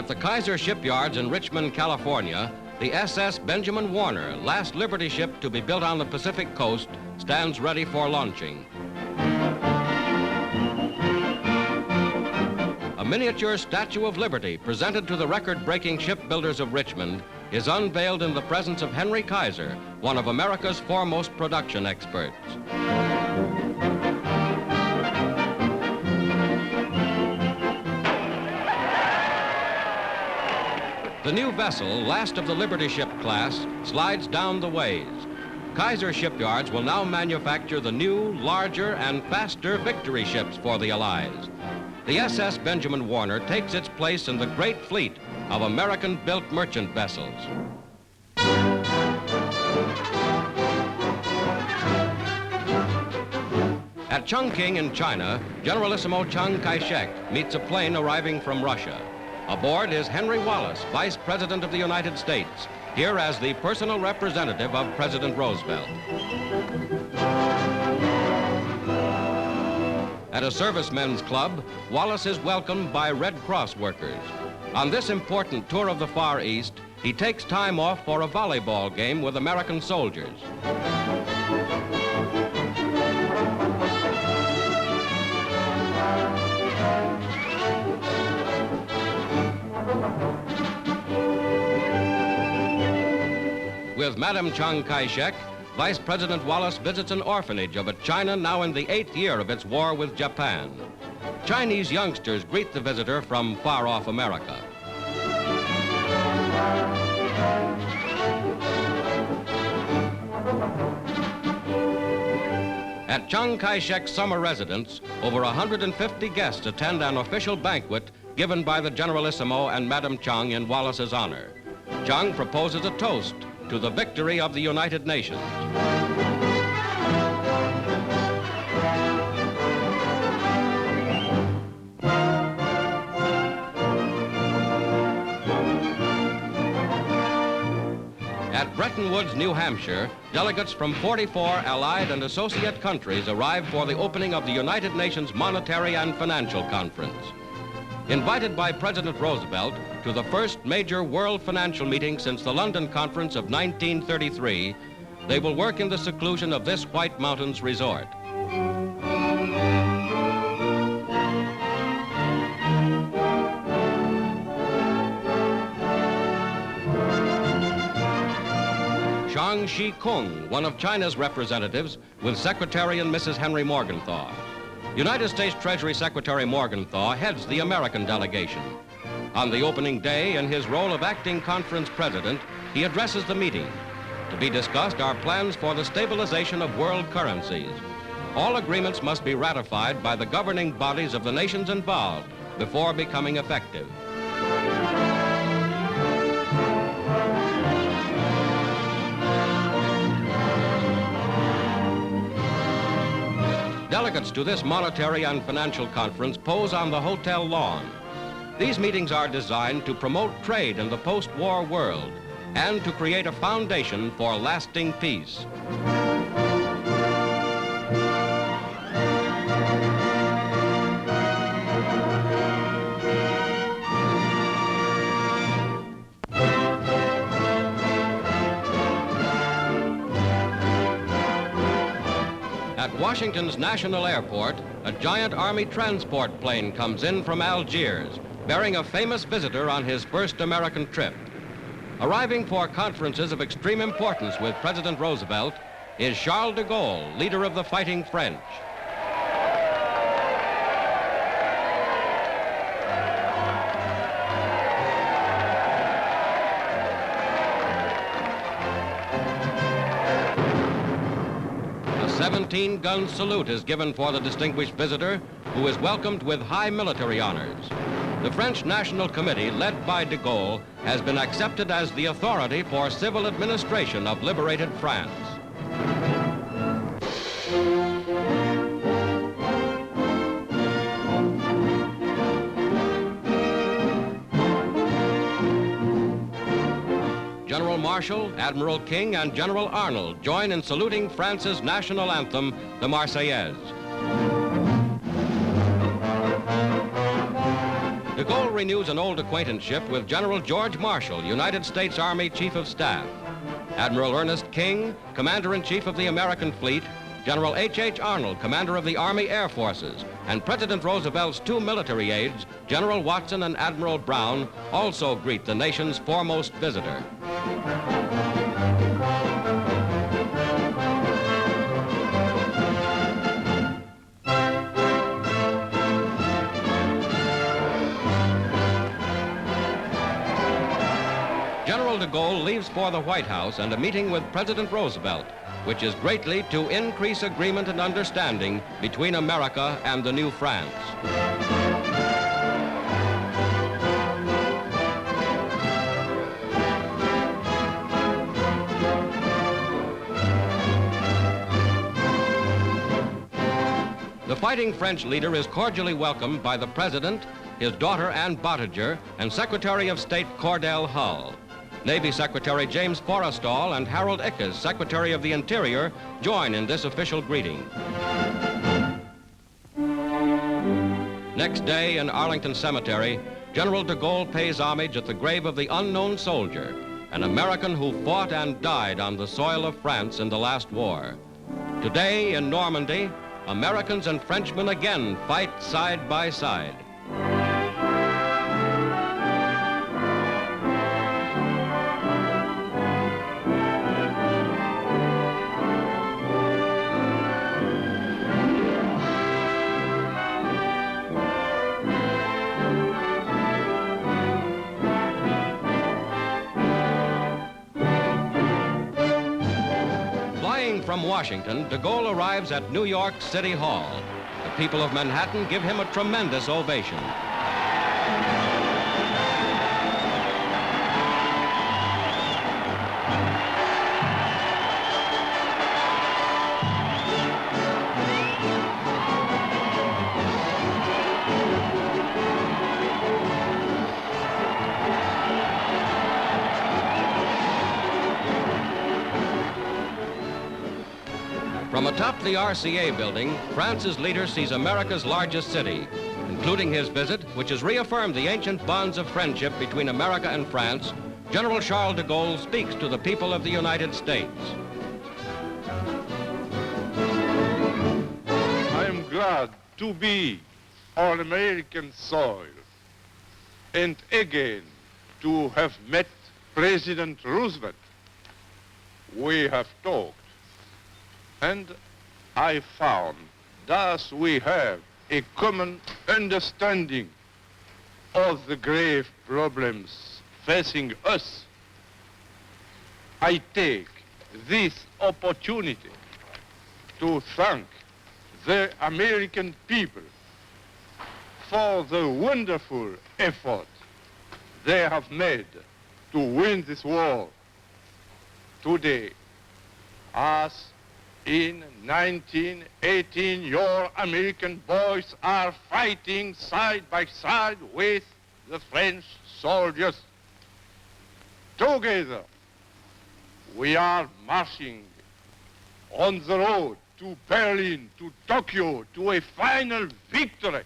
At the Kaiser shipyards in Richmond, California, the SS Benjamin Warner, last Liberty ship to be built on the Pacific coast, stands ready for launching. A miniature Statue of Liberty presented to the record-breaking shipbuilders of Richmond is unveiled in the presence of Henry Kaiser, one of America's foremost production experts. The new vessel, last of the Liberty ship class, slides down the ways. Kaiser shipyards will now manufacture the new, larger, and faster Victory ships for the Allies. The SS Benjamin Warner takes its place in the great fleet of American-built merchant vessels. At Chongqing in China, Generalissimo Chiang Kai-shek meets a plane arriving from Russia. Aboard is Henry Wallace, Vice President of the United States, here as the personal representative of President Roosevelt. At a servicemen's club, Wallace is welcomed by Red Cross workers. On this important tour of the Far East, he takes time off for a volleyball game with American soldiers. With Madam Chiang Kai-shek, Vice President Wallace visits an orphanage of a China now in the 8th year of its war with Japan. Chinese youngsters greet the visitor from far-off America. At Chiang Kai-shek's summer residence, over 150 guests attend an official banquet given by the Generalissimo and Madam Chiang in Wallace's honor. Chiang proposes a toast to the victory of the United Nations. At Bretton Woods, New Hampshire, delegates from 44 allied and associate countries arrive for the opening of the United Nations Monetary and Financial Conference. Invited by President Roosevelt to the first major world financial meeting since the London Conference of 1933, they will work in the seclusion of this White Mountains resort. Zhang Shi-kung, one of China's representatives, with Secretary and Mrs. Henry Morgenthau. United States Treasury Secretary Morgenthau heads the American delegation. On the opening day, in his role of acting conference president, he addresses the meeting. To be discussed are plans for the stabilization of world currencies. All agreements must be ratified by the governing bodies of the nations involved before becoming effective. Delegates to this monetary and financial conference pose on the hotel lawn. These meetings are designed to promote trade in the post-war world and to create a foundation for lasting peace. At Washington's National Airport, a giant Army transport plane comes in from Algiers, bearing a famous visitor on his first American trip. Arriving for conferences of extreme importance with President Roosevelt is Charles de Gaulle, leader of the fighting French. A 17-gun salute is given for the distinguished visitor, who is welcomed with high military honors. The French National Committee, led by de Gaulle, has been accepted as the authority for civil administration of liberated France. General Marshall, Admiral King, and General Arnold join in saluting France's national anthem, the Marseillaise. De Gaulle renews an old acquaintanceship with General George Marshall, United States Army Chief of Staff. Admiral Ernest King, Commander-in-Chief of the American Fleet, General H.H. Arnold, Commander of the Army Air Forces, and President Roosevelt's two military aides, General Watson and Admiral Brown, also greet the nation's foremost visitor. General de Gaulle leaves for the White House and a meeting with President Roosevelt, which is greatly to increase agreement and understanding between America and the new France. The fighting French leader is cordially welcomed by the President, his daughter Anne Bottager, and Secretary of State Cordell Hull. Navy Secretary James Forrestal and Harold Ickes, Secretary of the Interior, join in this official greeting. Next day in Arlington Cemetery, General de Gaulle pays homage at the grave of the unknown soldier, an American who fought and died on the soil of France in the last war. Today in Normandy, Americans and Frenchmen again fight side by side. From Washington, de Gaulle arrives at New York City Hall. The people of Manhattan give him a tremendous ovation. From atop the RCA building, France's leader sees America's largest city. Including his visit, which has reaffirmed the ancient bonds of friendship between America and France, General Charles de Gaulle speaks to the people of the United States. I am glad to be on American soil and again to have met President Roosevelt. We have talked. And I found thus we have a common understanding of the grave problems facing us. I take this opportunity to thank the American people for the wonderful effort they have made to win this war. Today, as in 1918, your American boys are fighting side by side with the French soldiers. Together, we are marching on the road to Berlin, to Tokyo, to a final victory.